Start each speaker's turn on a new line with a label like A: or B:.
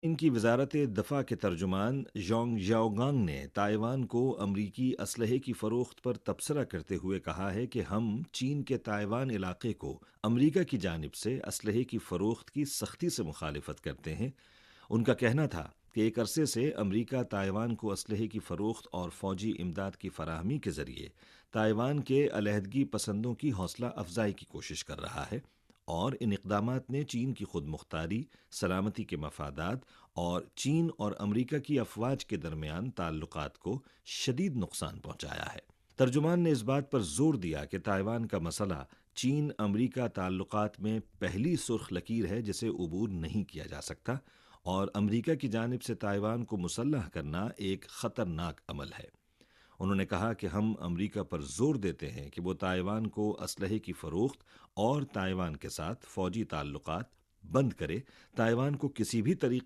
A: चीन की वजारत दफा के तर्जुमान जोंग याओगांग ने ताइवान को अमरीकी असलहे की फरोख्त पर तबसरा करते हुए कहा है कि हम चीन के ताइवान इलाके को अमरीका की जानिब से असलहे की फरोख्त की सख्ती से मुखालिफत करते हैं। उनका कहना था कि एक अरसे से अमरीका ताइवान को असलहे की फरोख्त और फौजी इमदाद की फराहमी के जरिए ताइवान के अलहदगी पसंदों की हौसला अफजाई की कोशिश कर रहा है और इन इकदामात ने चीन की खुद मुख्तारी, सलामती के मफादात और चीन और अमरीका की अफवाज के दरमियान ताल्लुकात को शदीद नुकसान पहुंचाया है। तर्जुमान ने इस बात पर जोर दिया कि ताइवान का मसला चीन अमरीका ताल्लुकात में पहली सुर्ख लकीर है जिसे अबूर नहीं किया जा सकता और अमरीका की जानिब से ताइवान को मुसल्लह करना एक ख़तरनाक अमल है। उन्होंने कहा कि हम अमरीका पर जोर देते हैं कि वो ताइवान को असलहे की फरोख्त और ताइवान के साथ फौजी ताल्लुकात बंद करे, ताइवान को किसी भी तरीके